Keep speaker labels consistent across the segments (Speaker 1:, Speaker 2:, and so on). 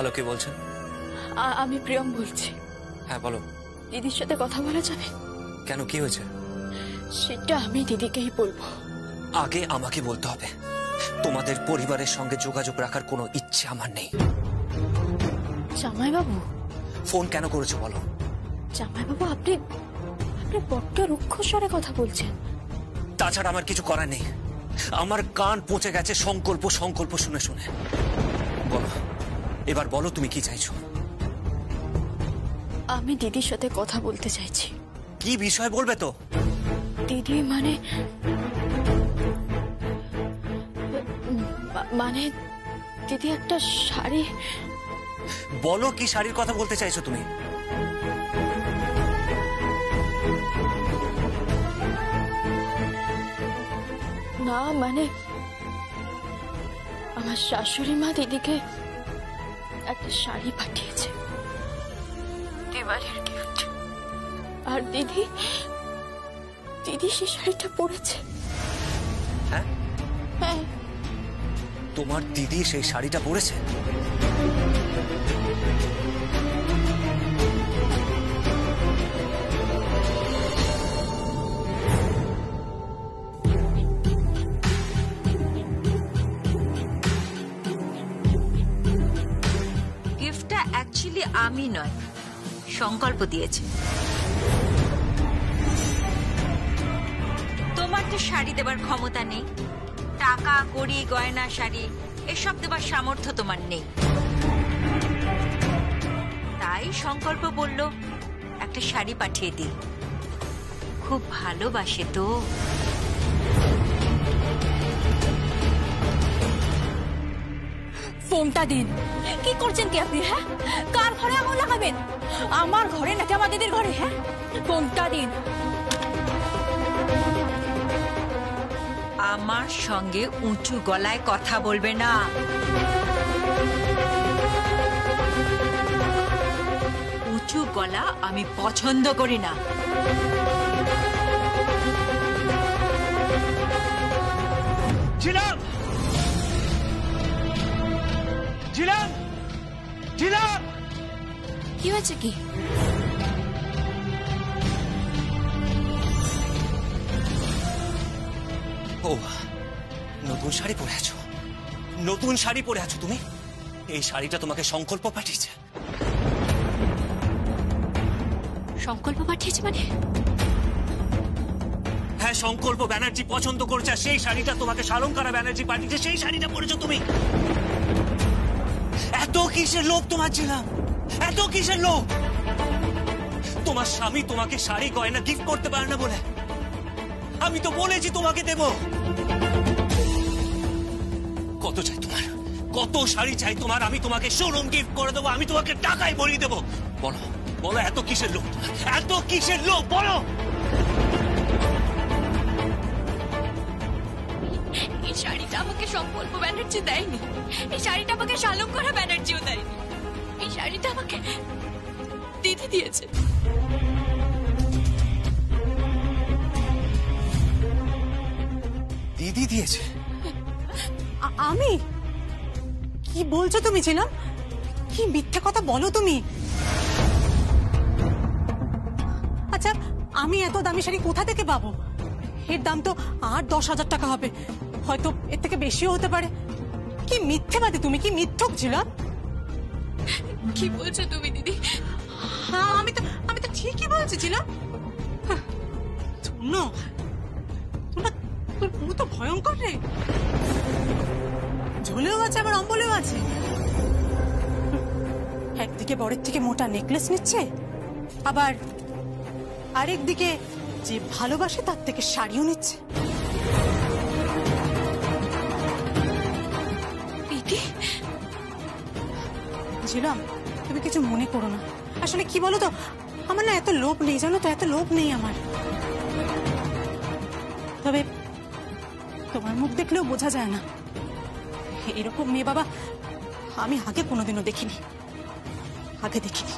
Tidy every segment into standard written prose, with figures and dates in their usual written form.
Speaker 1: Hello, কে বলছেন?
Speaker 2: আমি প্রিয়ম বলছি।
Speaker 1: হ্যাঁ বলো।
Speaker 2: দিদির সাথে কথা বলা যাবে?
Speaker 1: কেন, কি হয়েছে?
Speaker 2: সেটা আমি দিদিকেই বলবো।
Speaker 1: আগে আমাকে বলতে হবে। তোমাদের পরিবারের সঙ্গে যোগাযোগ রাখার কোনো ইচ্ছে আমার নেই।
Speaker 2: জামাইবাবু,
Speaker 1: ফোন কেন করেছো বলো?
Speaker 2: জামাইবাবু, আপনি বড্ড রুক্ষ স্বরে কথা বলছেন।
Speaker 1: তাছাড়া আমার কিছু করার নেই। আমার কান পচে গেছে সংকল্প সংকল্প শুনে শুনে। বলো, এবার বলো তুমি কি চাইছো?
Speaker 2: আমি দিদির সাথে কথা বলতে চাইছি।
Speaker 1: কি বিষয় বলবে তো?
Speaker 2: দিদি মানে দিদি একটা শাড়ি।
Speaker 1: বলো, কি শাড়ির কথা বলতে চাইছো তুমি?
Speaker 2: না মানে আমার শাশুড়ি মা দিদিকে একটা শাড়ি পাঠিয়েছে, দিওয়ালির গিফট। আর দিদি সেই শাড়িটা পরেছে।
Speaker 1: হ্যাঁ
Speaker 2: হ্যাঁ,
Speaker 1: তোমার দিদি সেই শাড়িটা পরেছে?
Speaker 3: গিফটটা অ্যাকচুয়ালি আমি নয়, সংকল্প দিয়েছে। তোমার তো শাড়ি দেবার ক্ষমতা নেই, টাকা কড়ি গয়না শাড়ি এসব দেবার সামর্থ্য তোমার নেই। তাই সংকল্প বলল একটা শাড়ি পাঠিয়ে দিই। খুব ভালোবাসে তো।
Speaker 2: ফোনটা দিন। কি করছেন কি আপনি? হ্যাঁ, কার ঘরে আগুন লাগাবেন? আমার ঘরে নাকি আমার দিদির ঘরে? হ্যাঁ, ফোনটা দিন।
Speaker 3: আমার সঙ্গে উঁচু গলায় কথা বলবে না। উঁচু গলা আমি পছন্দ করি না।
Speaker 1: জিলাম, জিলাম, জিলাম।
Speaker 2: কি হয়েছে কি?
Speaker 1: ও, নতুন শাড়ি পরে আছো? নতুন শাড়ি পরে আছো তুমি? এই শাড়িটা তোমাকে সংকল্প পাঠিয়েছে?
Speaker 2: সংকল্প পাঠিয়েছে মানে?
Speaker 1: হ্যাঁ, সংকল্প ব্যানার্জি পছন্দ করেছে, আর সেই শাড়িটা তোমাকে শালঙ্কারা ব্যানার্জি পাঠিয়েছে। সেই শাড়িটা পরেছো তুমি। এত কিসের লোভ তোমার ছিলাম? এত কিসের লোভ? তোমার স্বামী তোমাকে শাড়ি গয়না গিফট করতে পারে না বলে আমি তো বলেছি তোমাকে দেব। কত চাই তোমার? কত শাড়ি চাই তোমার? আমি তোমাকে শোরুম গিফট করে দেবো। আমি তোমাকে টাকায় ভরিয়ে দেবো। বলো বলো, এত কিসের লোভ তোমার? এত কিসের লোভ বলো?
Speaker 2: এই শাড়িটা আমাকে সংকল্প ব্যানার্জি দেয়নি। এই শাড়িটা আমাকে শালঙ্কারা ব্যানার্জিও দেয়নি। এই শাড়িটা আমাকে দিদি দিয়েছে।
Speaker 1: দিদি দিয়েছে?
Speaker 4: আমি? কি বলছো তুমি ছিলাম? কি মিথ্যে কথা বলো তুমি? আচ্ছা, আমি এত দামি শাড়ি কোথা থেকে পাবো? এর দাম তো 8-10 হাজার টাকা হবে, হয়তো এর থেকে বেশিও হতে পারে। কি মিথ্যেবাদী তুমি, কি মিথ্যক ছিলাম।
Speaker 2: কি বলছো তুমি দিদি?
Speaker 4: হ্যাঁ, আমি তো ঠিকই বলছি ছিলাম। শোনো, তোর পুরো তো ভয়ঙ্কর রে। ঝোলেও আছে আবার অম্বলেও আছে। একদিকে বরের থেকে মোটা নেকলেস নিচ্ছে, আবার আরেকদিকে যে ভালোবাসে তার থেকে শাড়িও নিচ্ছে। ঝিলাম, তুমি কিছু মনে করো না। আসলে কি বলো তো, আমার না এত লোভ নেই, জানো তো, এত লোভ নেই আমার। তবে তোমার মুখ দেখলেও বোঝা যায় না। এরকম মেয়ে বাবা আমি আগে কোনোদিনও দেখিনি, আগে দেখিনি।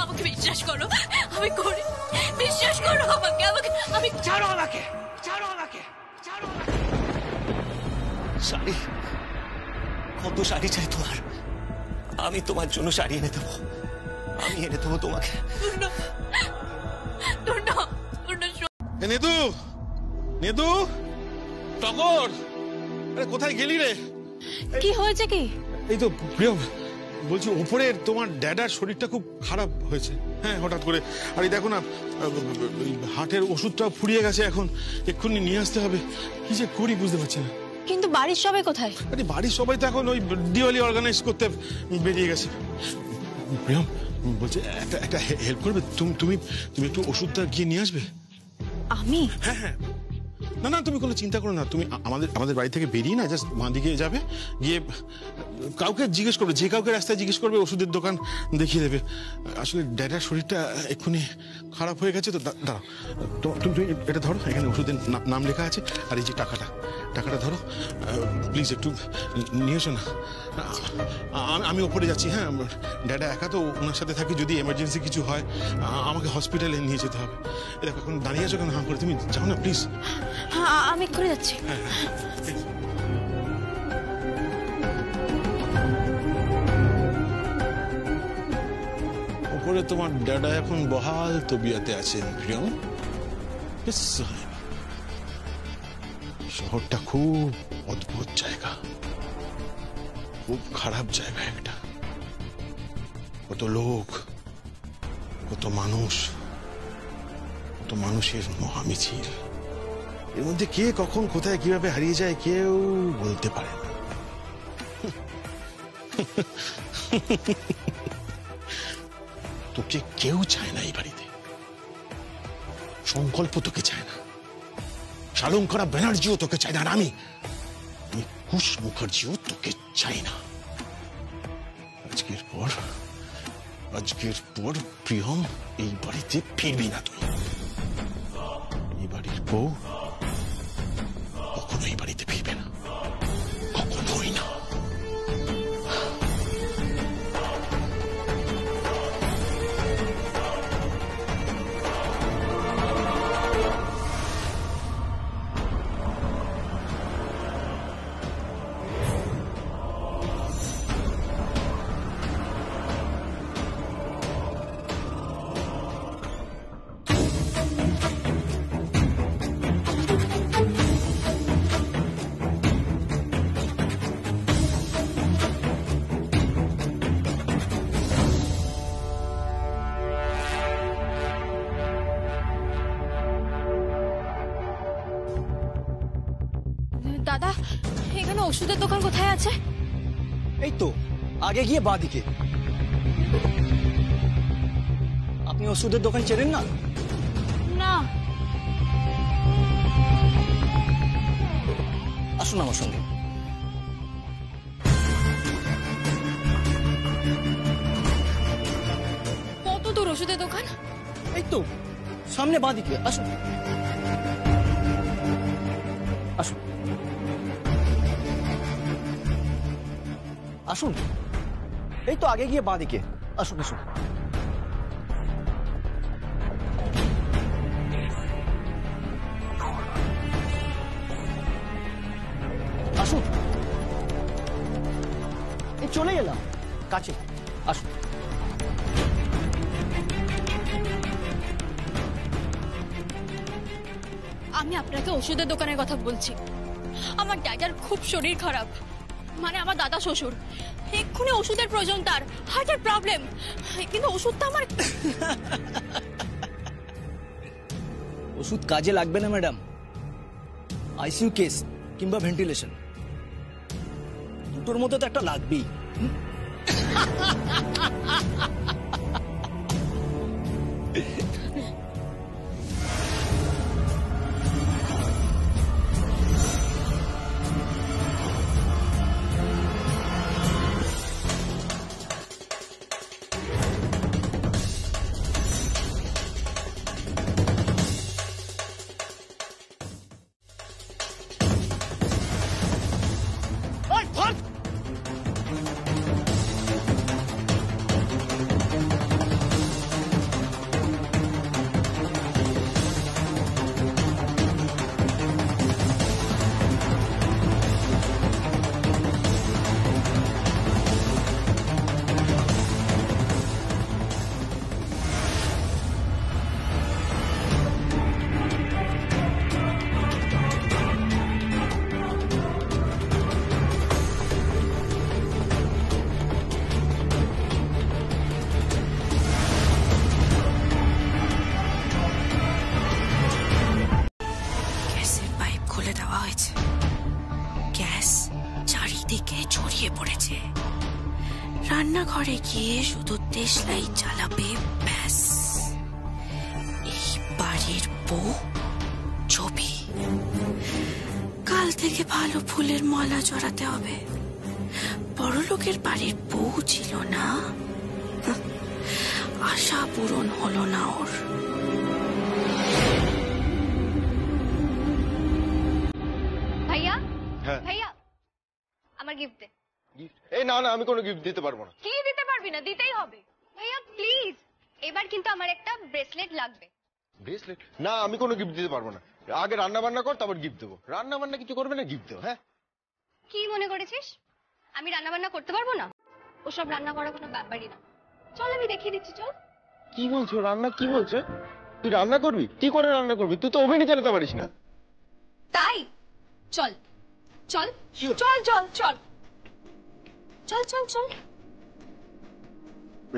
Speaker 2: আমাকে বিশ্বাস করো, আমি করি, বিশ্বাস
Speaker 1: ছাড়ো আমাকে, ছাড়ো আমাকে, ছাড়ো আমাকে। শাড়ি, কত শাড়ি চাই তোমার? আমি তোমার জন্য শাড়ি এনে দেবো, আমি এনে দেবো তোমাকে।
Speaker 5: নেদু, নেদু, টগর, আরে কোথায় গেলি রে?
Speaker 2: কি হয়েছে কি?
Speaker 5: এই তো প্রিয়, বলছি ওপরে তোমার ড্যাডার শরীরটা খুব খারাপ হয়েছে, হ্যাঁ হঠাৎ করে। আর এই দেখো না, হার্টের ওষুধটা ফুরিয়ে গেছে, এখন এক্ষুনি নিয়ে আসতে হবে। কি যে করি বুঝতে পারছি না।
Speaker 2: কিন্তু বাড়ির সবাই কোথায়?
Speaker 5: আরে বাড়ির সবাই তো এখন ওই দিওয়ালি অর্গানাইজ করতে বেরিয়ে গেছে। প্রিয়ম বলছে একটা হেল্প করবে, তুমি একটু ওষুধটা গিয়ে নিয়ে আসবে।
Speaker 2: আমি?
Speaker 5: হ্যাঁ হ্যাঁ, না না তুমি কোনো চিন্তা করো না, তুমি আমাদের বাড়ি থেকে বেরিয়ে না জাস্ট বাঁ দিকে যাবে, গিয়ে কাউকে জিজ্ঞেস করবে, যে কাউকে রাস্তায় জিজ্ঞেস করবে ওষুধের দোকান দেখিয়ে দেবে। আসলে ড্যাডার শরীরটা এক্ষুনি খারাপ হয়ে গেছে তো। দাঁড়াও, তুমি এটা ধরো, এখানে ওষুধের নাম লেখা আছে, আর এই যে টাকাটা ধরো, প্লিজ একটু নিয়ে এসো না। আমি ওপরে যাচ্ছি, হ্যাঁ ড্যাডা একা তো, ওনার সাথে থাকি, যদি এমার্জেন্সি কিছু হয় আমাকে হসপিটালে নিয়ে যেতে হবে। দেখো এখন দাঁড়িয়ে আছো কেন, হাঁ করে, তুমি যাও না প্লিজ।
Speaker 2: আমি করে যাচ্ছি।
Speaker 5: ওপরে তোমার ড্যাডা এখন বহাল তবিয়াতে আছেন প্রিয়ম। শহরটা খুব অদ্ভুত জায়গা, খুব খারাপ জায়গা একটা। কত লোক, কত মানুষ, কত মানুষের মহামিছিল, এর মধ্যে কে কখন কোথায় কিভাবে হারিয়ে যায় কেউ বলতে পারে না। তোকে কেউ চায় না এই বাড়িতে, সংকল্প তোকে চায় না, শালঙ্করা ব্যানার্জিও তোকে চায় না, আর আমি কুশ মুখার্জিও তোকে চাই না। আজকের পর প্রিয়ম এই বাড়িতে ফিরবি না তুই। এই বাড়ির বউ কখনো এই বাড়িতে ফিরবে না, কখনোই না।
Speaker 2: দাদা, এখানে ওষুধের দোকান কোথায় আছে?
Speaker 6: এই তো আগে গিয়ে বাঁদিকে। আপনি ওষুধের দোকান চেনেন না?
Speaker 2: না।
Speaker 6: আসুন আমার সঙ্গে।
Speaker 2: কত দূর ওষুধের দোকান?
Speaker 6: এই তো সামনে বাঁদিকে, আসুন আসুন আসুন। এই তো আগে গিয়ে বাঁদিকে, আসুন আসুন। আসুন, এই চলে এলাম কাছে, আসুন।
Speaker 2: আমি আপনাকে ওষুধের দোকানের কথা বলছি। আমার ড্যাডার খুব শরীর খারাপ, মানে আমার দাদা শ্বশুর, এক্ষুনি ওষুধের প্রয়োজন, তার হার্টের প্রবলেম, কিন্তু ওষুধটা আমার।
Speaker 6: ওষুধ কাজে লাগবে না ম্যাডাম, আইসিইউ কেস কিংবা ভেন্টিলেশন দুটোর মধ্যে তো একটা লাগবেই।
Speaker 7: চারিদিকে ছড়িয়ে পড়েছে। রান্নাঘরে গিয়ে শুধু দেশলাই জ্বালাবে, ব্যাস। এই বাড়ির বউ ছবি। কাল থেকে ভালো ফুলের মালা জড়াতে হবে। বড়লোকের বাড়ির বউ ছিল না, আশা পূরণ হলো না ওর।
Speaker 2: ভাইয়া
Speaker 8: হ্যাঁ
Speaker 2: ভাইয়া আমার গিফট দে।
Speaker 8: এই না না, আমি কোনো গিফট দিতে পারবো না।
Speaker 2: কি দিতে পারবি না? দিতেই হবে ভাইয়া, প্লিজ। এবার কিন্তু আমার একটা ব্রেসলেট লাগবে।
Speaker 8: ব্রেসলেট? না, আমি কোনো গিফট দিতে পারবো না। আগে রান্না বান্না কর, তারপর গিফট দেবো। রান্না বান্না কিছু করবে না, গিফট দেবো। হ্যাঁ,
Speaker 2: কি মনে করেছিস আমি রান্না বান্না করতে পারবো না? ওসব রান্না করা কোনো ব্যাপারই না। চল আমি দেখিয়ে দিচ্ছি, চল।
Speaker 8: কি বলছো? রান্না কি বলছো? তুই রান্না করবি? কি করে রান্না করবি? তুই তো ওভেনই চালাতে পারিস না।
Speaker 2: তাই চল চল চল চল চল চল চল চল।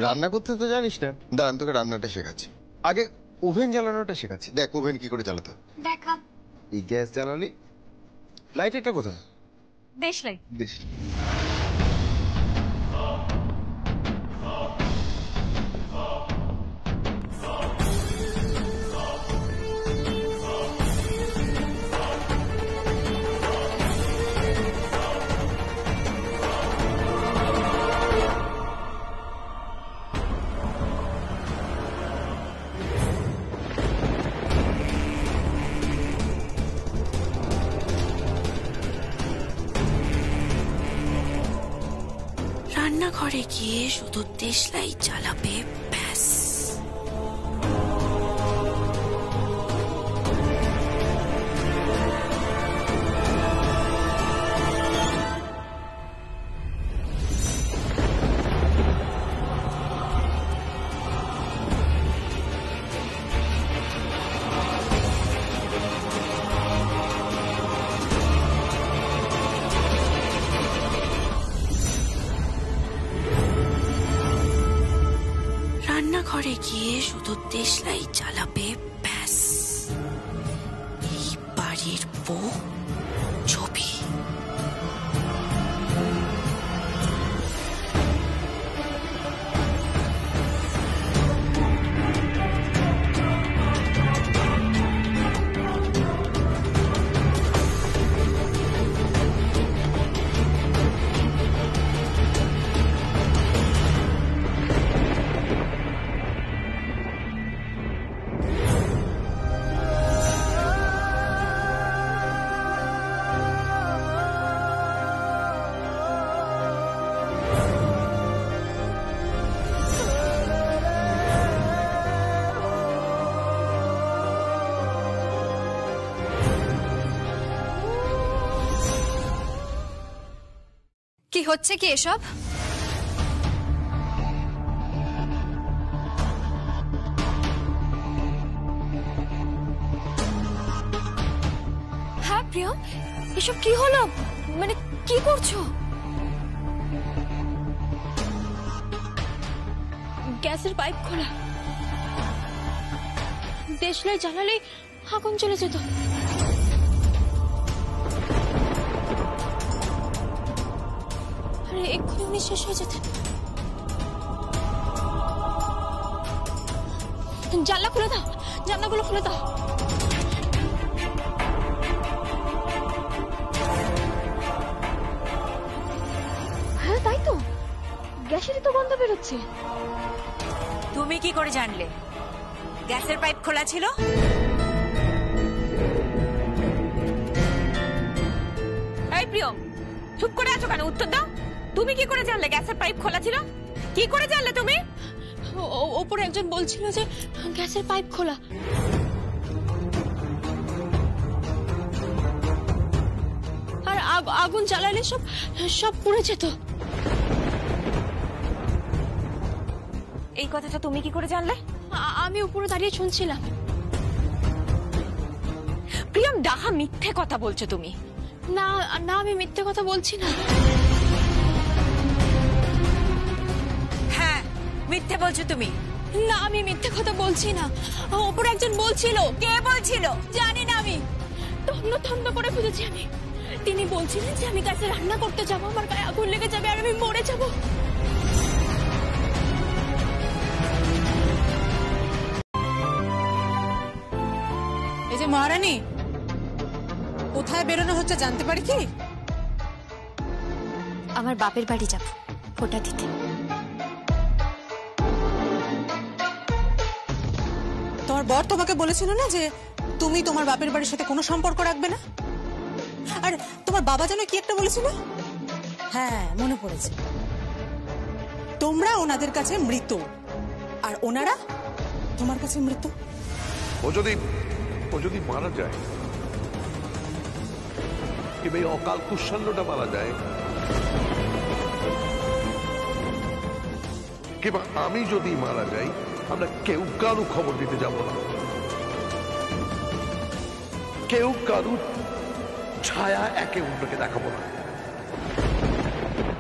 Speaker 8: রান্না করতে তো জানিস না, দাঁড়ান তোকে রান্নাটা শেখাচ্ছি। আগে ওভেন জ্বালানোটা শেখাচ্ছি। দেখ ওভেন কি করে চালাতে হয়।
Speaker 2: দেখা।
Speaker 8: এই গ্যাস জ্বালালি, লাইটারটা কোথায়?
Speaker 2: দেশলাই।
Speaker 8: দেশ।
Speaker 7: রান্নাঘরে গিয়ে শুধু দেশলাই জ্বালাবে, ব্যাস। রান্নাঘরে গিয়ে শুধু দেশলাই জ্বালাবে, ব্যাস। এই বাড়ির বউ ছবি।
Speaker 2: কি হচ্ছে কি এসব? হ্যাঁ প্রিয়ম, এসব কি হলো? মানে কি করছো? গ্যাসের পাইপ খোলা, দেশলাই জ্বালালে আগুন চলে যেত। আরে এক্ষুনি উনি শেষ হয়ে যেতেন। জানলা খুলে দাও, জানলাগুলো খুলে দাও। হ্যাঁ তাই তো, গ্যাসেরই তো গন্ধ বেরোচ্ছে।
Speaker 3: তুমি কি করে জানলে গ্যাসের পাইপ খোলা ছিল? এই প্রিয়ম, চুপ করে আছো কেন? উত্তর দাও। তুমি কি করে জানলে গ্যাসের পাইপ খোলা ছিল? কি করে জানলে তুমি?
Speaker 2: ওপরে একজন বলছিল যে গ্যাসের পাইপ খোলা। আর আগুন জ্বালালে সব সব পুড়ে যেত।
Speaker 3: এই কথাটা তুমি কি করে জানলে?
Speaker 2: আমি উপরে দাঁড়িয়ে শুনছিলাম।
Speaker 3: প্রিয়ম, ডাহা মিথ্যে কথা বলছো তুমি।
Speaker 2: না না, আমি মিথ্যে কথা বলছি না।
Speaker 3: হ্যাঁ মিথ্যে বলছো তুমি।
Speaker 2: না, আমি মিথ্যে কথা বলছি না। ওপরে একজন বলছিল।
Speaker 3: কে বলছিল?
Speaker 2: জানি না, আমি তন্ন তন্ন করে খুঁজেছি। আমি তিনি বলছিলেন যে আমি কাছে রান্না করতে যাবো, আমার গায়ে আগুন লেগে যাবে আর আমি মরে যাবো।
Speaker 4: এই যে মহারানী, কোথায় বেরোনো হচ্ছে জানতে পারি কি?
Speaker 7: আমার বাপের বাড়ি যাব ফোঁটা দিতে।
Speaker 4: তোমার বর তোমাকে বলেছিল না যে তুমি তোমার বাপের বাড়ির সাথে কোনো সম্পর্ক রাখবে না? আর তোমার বাবা যেন কি একটা বলেছিল? হ্যাঁ, মনে পড়েছে। তোমরা ওনাদের কাছে মৃত আর ওনারা তোমার কাছে মৃত।
Speaker 9: ও যদি মারা যায়, কিংবা এই অকাল কুষ্মান্ডটা মারা যায়, কিংবা আমি যদি মারা যাই, আমরা কেউ কারু খবর দিতে যাব না, কেউ কারু ছায়া একে অন্যকে দেখাবো না।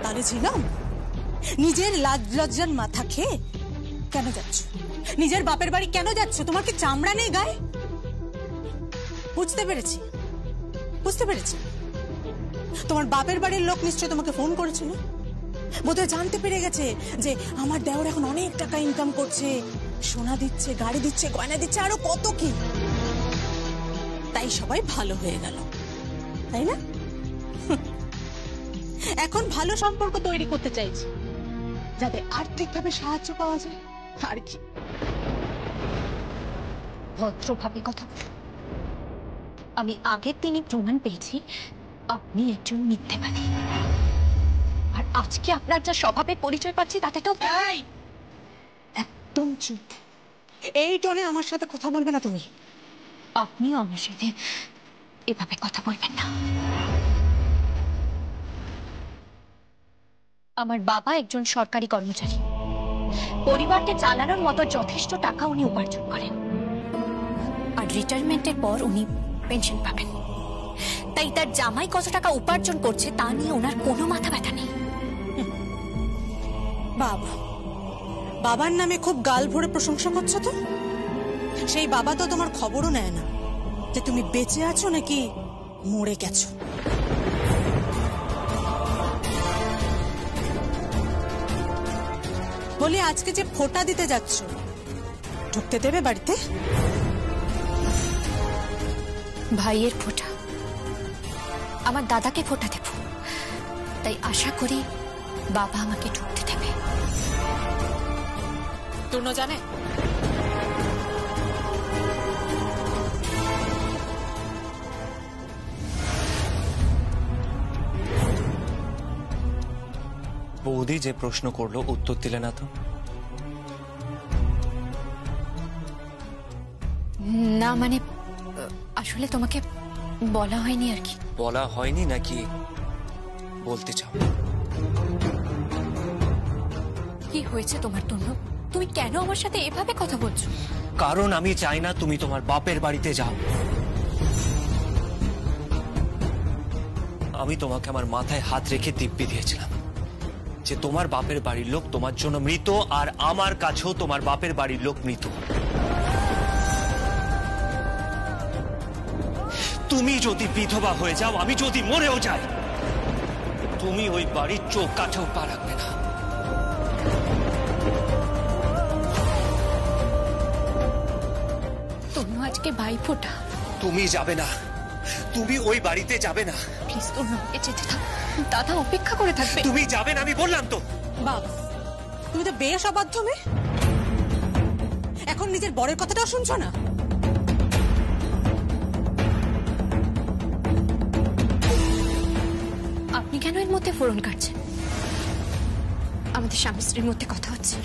Speaker 4: তাহলে ছিলাম নিজের লাজ লজ্জার মাথা খেয়ে কেন যাচ্ছ? নিজের বাপের বাড়ি কেন যাচ্ছ? তোমার কি চামড়া নেই গায়ে? বুঝতে পেরেছি, বুঝতে পেরেছি। তোমার বাপের বাড়ির লোক নিশ্চয় তোমাকে ফোন করেছিল, বোধহয় জানতে পেরে গেছে যে আমার দেওর এখন অনেক টাকা ইনকাম করছে, সোনা দিচ্ছে, গাড়ি দিচ্ছে, গয়না দিচ্ছে, আরো কত কি। তাই সবাই ভালো হয়ে গেল, তাই না? এখন ভালো সম্পর্ক তৈরি করতে চাইছি, যাতে আর্থিকভাবে সাহায্য পাওয়া যায়। আর কি
Speaker 7: ভদ্রভাবে কথা বল। আমি আগের দিনই প্রমাণ পেয়েছি আপনি একজন মিথ্যেবাদী, আর আজকে আপনার যা স্বভাবের পরিচয় পাচ্ছি তাতে তো
Speaker 4: একদম চুপ। এই টনে আমার সাথে কথা বলবে না তুমি।
Speaker 7: আপনিও আমার সাথে এভাবে কথা বলবেন না। আমার বাবা একজন সরকারি কর্মচারী, পরিবারকে চালানোর মতো যথেষ্ট টাকা উনি উপার্জন করেন, আর রিটায়ারমেন্টের পর উনি পেনশন পাবেন। তাই তার জামাই কত টাকা উপার্জন করছে তা নিয়ে ওনার কোনো মাথা ব্যথা নেই।
Speaker 4: বাবা, বাবার নামে খুব গাল ভরে প্রশংসা করছো তো? সেই বাবা তো তোমার খবরও নেয় না যে তুমি বেঁচে আছো নাকি মরে গেছো। বলি, আজকে যে ফোঁটা দিতে যাচ্ছ, ঢুকতে দেবে বাড়িতে?
Speaker 7: ভাইয়ের ফোঁটা, আমার দাদাকে ফোঁটা দেব, তাই আশা করি বাবা আমাকে ঢুকতে দেবে।
Speaker 4: তুনো জানে?
Speaker 1: বৌদি যে প্রশ্ন করলো উত্তর দিলে না তো?
Speaker 7: না মানে আসলে তোমাকে বলা হয়নি আর কি।
Speaker 1: বলা হয়নি নাকি বলতে চাও?
Speaker 7: কি হয়েছে তোমার তনু? তুমি কেন আমার সাথে এভাবে কথা বলছো?
Speaker 1: কারণ আমি চাই না তুমি তোমার বাপের বাড়িতে যাও। আমি তোমাকে আমার মাথায় হাত রেখে দিব্যি দিয়েছিলাম যে তোমার বাপের বাড়ির লোক তোমার জন্য মৃত, আর আমার কাছেও তোমার বাপের বাড়ির লোক মৃত। তুমি যদি বিধবা হয়ে যাও, আমি যদি মরেও যাই, তুমি ওই বাড়ির চোখ কাছেও পা রাখবে না।
Speaker 7: তনু, আজকে ভাইফোঁটা।
Speaker 1: তুমি যাবে না, তুমি ওই বাড়িতে যাবে না।
Speaker 7: প্লিজ তনু, আমাকে যেতে দাও, দাদা অপেক্ষা করে থাকবে।
Speaker 1: তুমি যাবে না, আমি বললাম তো।
Speaker 4: বাবা, তুমি তো বেশ অবাধ্য মেয়ে। এখন নিজের বরের কথাটাও শুনছো না?
Speaker 7: আপনি কেন এর মধ্যে ফোড়ন কাটছেন? আমাদের স্বামী স্ত্রীর মধ্যে কথা হচ্ছে।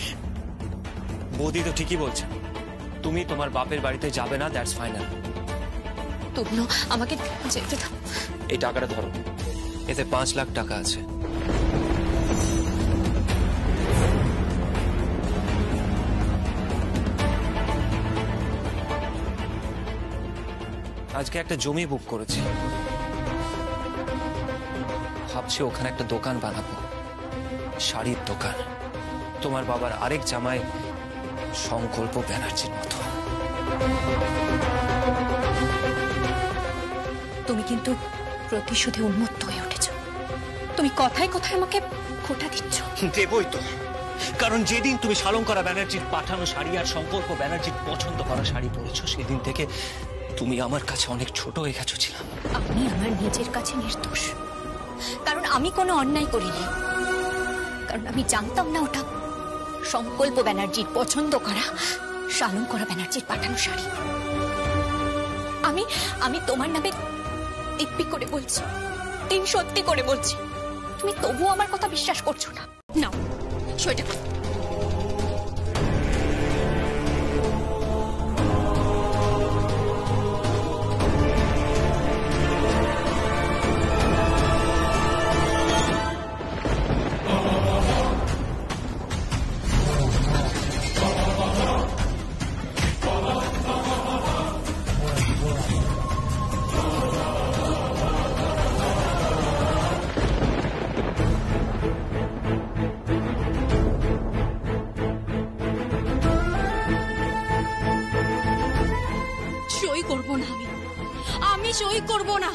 Speaker 1: বৌদি তো ঠিকই বলছে, তুমি তোমার বাপের বাড়িতে যাবে না, দ্যাটস ফাইনাল।
Speaker 7: তনু, আমাকে যেতে দাও।
Speaker 1: এই টাকাটা ধরো, এতে 5 লাখ টাকা আছে। আজকে একটা জমি বুক করেছি, ভাবছি ওখানে একটা দোকান বানাবো, শাড়ির দোকান। তোমার বাবার আরেক জামাই সংকল্প ব্যানার্জির মতো।
Speaker 7: তুমি কিন্তু প্রতিশোধে উন্মত্ত হয়ে উঠেছ। তুমি কথায় কথায় আমাকে খোঁটা দিচ্ছ।
Speaker 1: দেবই তো, কারণ যেদিন তুমি শালঙ্করা ব্যানার্জির পাঠানো শাড়ি আর সংকল্প ব্যানার্জির পছন্দ করা শাড়ি পরেছ, সেদিন থেকে তুমি আমার কাছে অনেক ছোট হয়ে গেছো। ছিলাম
Speaker 7: আমি আমার নিজের কাছে নির্দোষ, কারণ আমি কোনো অন্যায় করিনি। কারণ আমি জানতাম না ওটা সংকল্প ব্যানার্জির পছন্দ করা শালঙ্করা ব্যানার্জির পাঠানো শাড়ি। আমি তোমার নামে দিব্যি করে বলছি, তিন সত্যি করে বলছি, তুমি তবুও আমার কথা বিশ্বাস করছো না। নাও সেটা
Speaker 2: সই করব না। আমি সই করব না।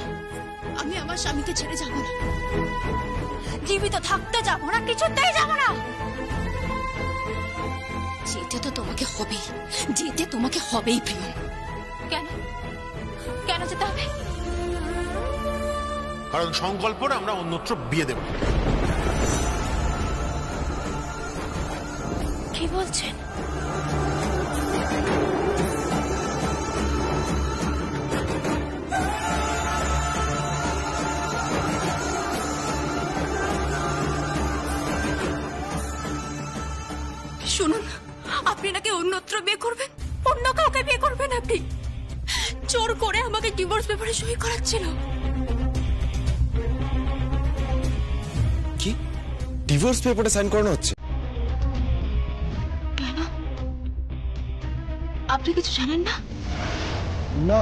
Speaker 2: আমি আমার স্বামীকে ছেড়ে যাব না, জীবিত থাকতে যাব না, কিছুতেই যাব না। যেতে তো তোমাকে হবেই, যেতে তোমাকে হবেই প্রিয়। কেন কেন যেতে হবে?
Speaker 5: কারণ সংকল্পটা আমরা অন্যত্র বিয়ে দেব।
Speaker 2: কি বলছেন? শুনুন, আপনি নাকি অন্যত্র বিয়ে করবেন, অন্য কাউকে বিয়ে করবেন। আপনি জোর করে আমাকে ডিভোর্স পেপারে সই করাচ্ছিল।
Speaker 8: কি ডিভোর্স পেপারে সাইন করানো হচ্ছে?
Speaker 2: কেন? আপনি কিছু জানেন না?
Speaker 8: না।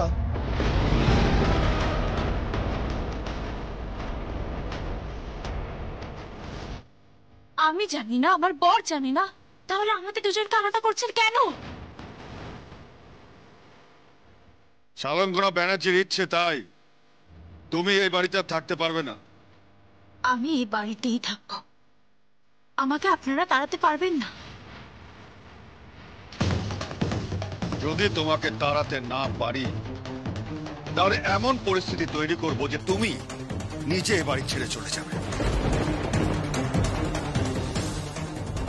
Speaker 2: আমি জানি না, আমার বর জানে না, তাহলে আমাদের দুজনকে আলাদা করছেন কেন?
Speaker 10: শালঙ্করা ব্যানার্জির ইচ্ছে তাই। তুমি এই বাড়িতে আর থাকতে পারবে না।
Speaker 2: আমি এই বাড়িতেই থাকবো, আমাকে আপনারা তাড়াতে পারবেন না।
Speaker 10: যদি তোমাকে তাড়াতে না পারি, তাহলে এমন পরিস্থিতি তৈরি করব যে তুমি নিজে এ বাড়ি ছেড়ে চলে যাবে,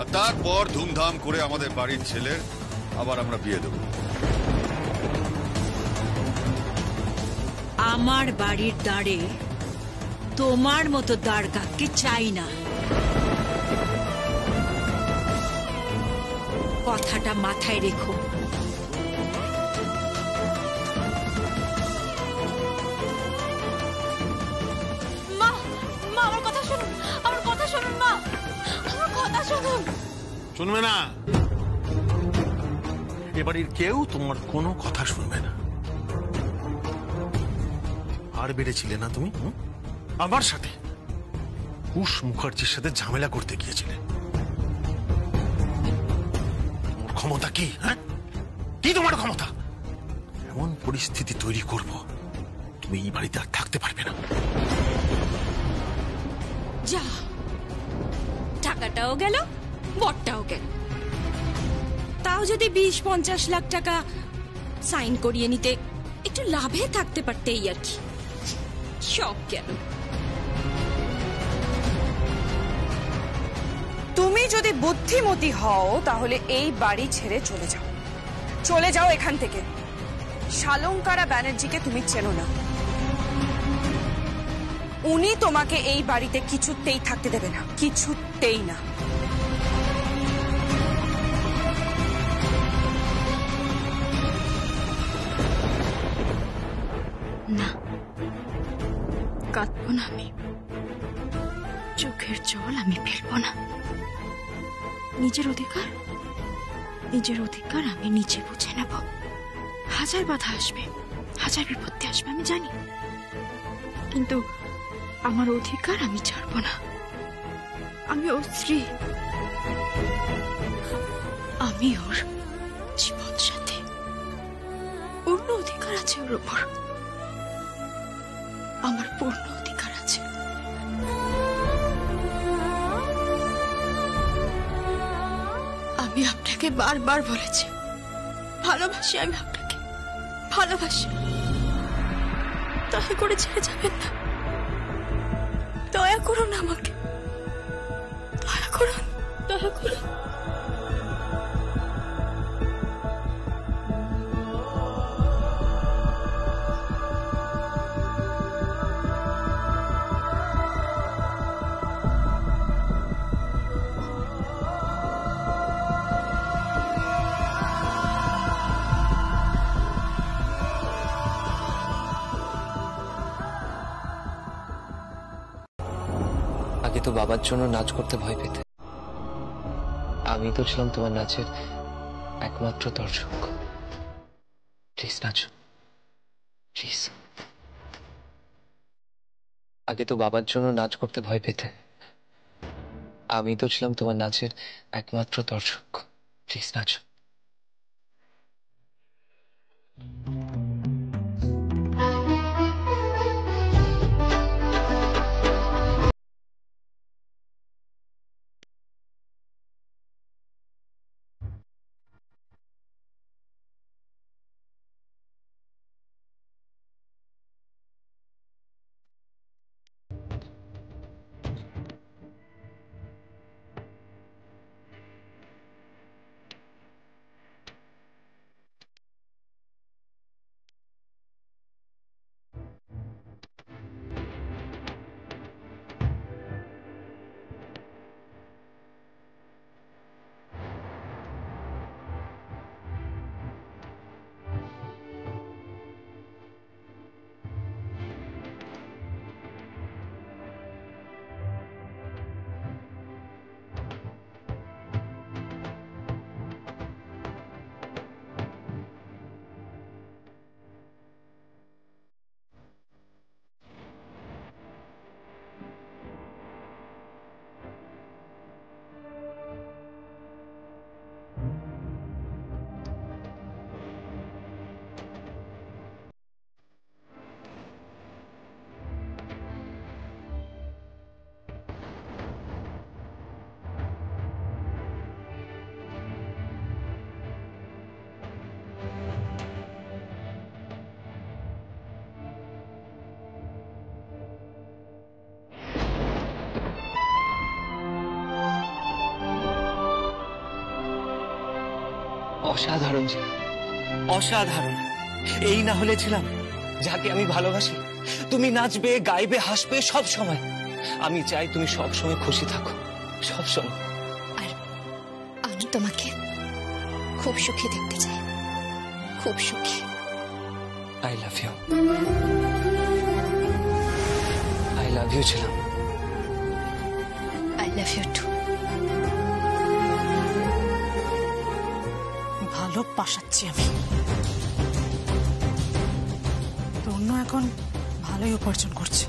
Speaker 10: আর তারপর ধুমধাম করে আমাদের বাড়ির ছেলের আবার আমরা বিয়ে দেব।
Speaker 3: আমার বাড়ির দাঁড়ে তোমার মতো দাঁড়গাকে চাই না। কথাটা মাথায় রেখো।
Speaker 2: মা, মা আমার কথা শুনুন, আমার কথা শুনুন মা, আমার কথা শুনুন।
Speaker 5: শুনবে না, এবাড়ির কেউ তোমার কোনো কথা শুনবে না। আর বেড়েছিলে না তুমি আমার সাথে, কুশ মুখার্জির সাথে ঝামেলা করতে গিয়েছিলে। ক্ষমতা কি? হ্যাঁ, কি তোমার ক্ষমতা? এমন পরিস্থিতি তৈরি করব তুমি এই বাড়িতে আর থাকতে পারবে না।
Speaker 2: যা, টাকাটাও গেল, বরটাও গেল। তাও যদি 20-50 লাখ টাকা সাইন করিয়ে নিতে একটু লাভে থাকতে পারতে, এই আর কি। সব গেল।
Speaker 11: তুমি যদি বুদ্ধিমতী হও তাহলে এই বাড়ি ছেড়ে চলে যাও, চলে যাও এখান থেকে। শালঙ্করা ব্যানার্জিকে তুমি চেনো না, উনি তোমাকে এই বাড়িতে কিছুতেই থাকতে দেবে না, কিছুতেই না।
Speaker 2: না, কাঁদবো না আমি, চোখের জল আমি ফেলবো না। নিজের অধিকার আমি নিজে বুঝে নেব। হাজার বাধা আসবে, হাজার বিপত্তি আসবে, আমি জানি, কিন্তু আমার অধিকার আমি ছাড়বো না। আমি ওর স্ত্রী, আমি ওর জীবন সাথী, পূর্ণ অধিকার আছে ওর উপর, আমার পূর্ণ আমি আপনাকে বারবার বলেছি ভালোবাসি, আমি আপনাকে ভালোবাসি। দয়া করে ছেড়ে যাবেন না, দয়া করুন আমাকে, দয়া করুন, দয়া করুন।
Speaker 1: আগে তো বাবার জন্য নাচ করতে ভয় পেতে, আমি তো ছিলাম তোমার নাচের একমাত্র দর্শক। Please nacho, please. আগে তো বাবার জন্য নাচ করতে ভয় পেতে, আমি তো ছিলাম তোমার নাচের একমাত্র দর্শক। প্লিজ নাচো। অসাধারণ ছিল, অসাধারণ। এই না হলে ছিলাম যাকে আমি ভালোবাসি। তুমি নাচবে, গাইবে, হাসবে সব সময়। আমি চাই তুমি সব সময় খুশি থাকো, সব সময়।
Speaker 7: আর আমি তোমাকে খুব সুখী দেখতে চাই, খুব সুখী।
Speaker 1: I love you, I love you ছিলাম।
Speaker 7: I love you too.
Speaker 4: ভালো পাশাচ্ছি আমি। তন্য এখন ভালোই উপার্জন করছে,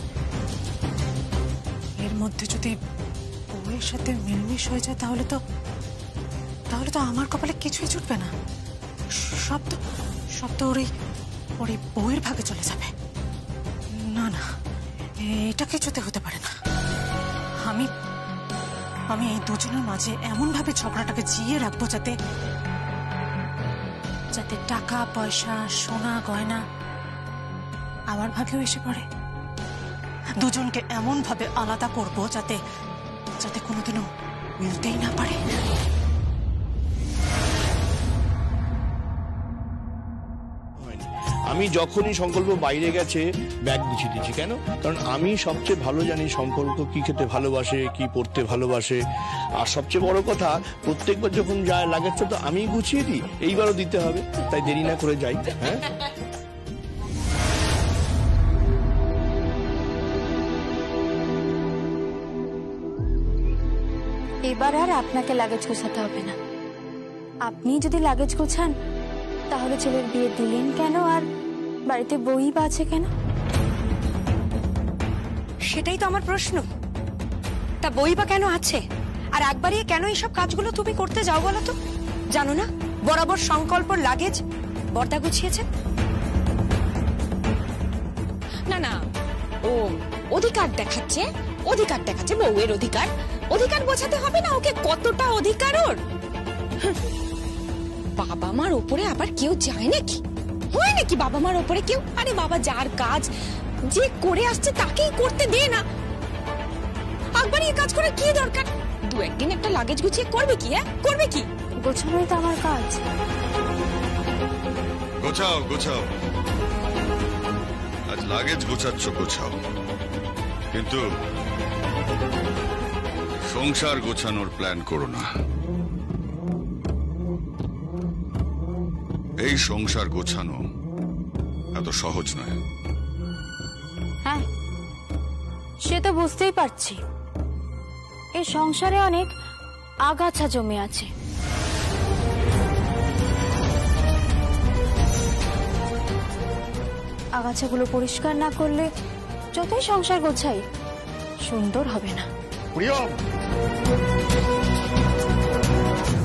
Speaker 4: এর মধ্যে যদি বউয়ের সাথে মিলমিশ হয়ে যায় তাহলে তো আমার কপালে কিছুই জুটবে না। সব তো ওর এই বউয়ের ভাগে চলে যাবে। না না, এটা কিছুতে হতে পারে না। আমি এই দুজনের মাঝে এমন ভাবে ঝগড়াটাকে জিয়ে রাখবো যাতে টাকা পয়সা সোনা গয়না আমার ভাগেও এসে পড়ে। দুজনকে এমন ভাবে আলাদা করব যাতে কোনোদিনও মিলতেই না পারে।
Speaker 9: আমি যখনই সংকল্প বাইরে গেছে ব্যাগ গুছিয়ে দিচ্ছি। কেন? কারণ আমি সবচেয়ে ভালো জানি সংকল্প কি খেতে ভালোবাসে, কি পড়তে ভালোবাসে। আর সবচেয়ে বড় কথা, প্রত্যেকবার যখন যায় লাগেজটা তো আমি গুছিয়ে দিই, এইবারও দিতে হবে, তাই দেরি না করে যাই। হ্যাঁ,
Speaker 7: এবার আর আপনাকে লাগেজ গোছাতে হবে না। আপনি যদি লাগেজ গোছান তাহলে ছেলের বিয়ে দিলেন কেন, আর বাড়িতে বই বা আছে কেন?
Speaker 11: সেটাই তো আমার প্রশ্ন। তা বই বা কেন আছে, আর একবারই কেন এইসব কাজগুলো তুমি করতে যাও বলো তো? জানো না বরাবর সংকল্প লাগেজ বর্দা গুছিয়েছে?
Speaker 12: না না, ও অধিকার দেখাচ্ছে, বউয়ের অধিকার বোঝাতে হবে না ওকে কতটা অধিকার ওর। বাবা মার ওপরে আবার কেউ যায় নাকি? হয় নাকি বাবা মার ওপরে কেউ? আরে বাবা, যার কাজ যে করে আসছে তাকেই করতে দে না। একবার এই কাজ করে কি দরকার? দু একদিন একটা লাগেজ গুছিয়ে করবে কি? করবে কি?
Speaker 7: গোছানোই তো আমার কাজ।
Speaker 10: গোছাও গোছাও, আজ লাগেজ গোছাচ্ছ গোছাও, কিন্তু সংসার গোছানোর প্ল্যান করো না। এই সংসার গোছানো এত সহজ নয়।
Speaker 7: হ্যাঁ, সে তো বুঝতেই পারছি। এই সংসারে অনেক আগাছা জমে আছে। আগাছাগুলো পরিষ্কার না করলে যতই সংসার গোছাই সুন্দর হবে না।
Speaker 8: প্রিয়ম,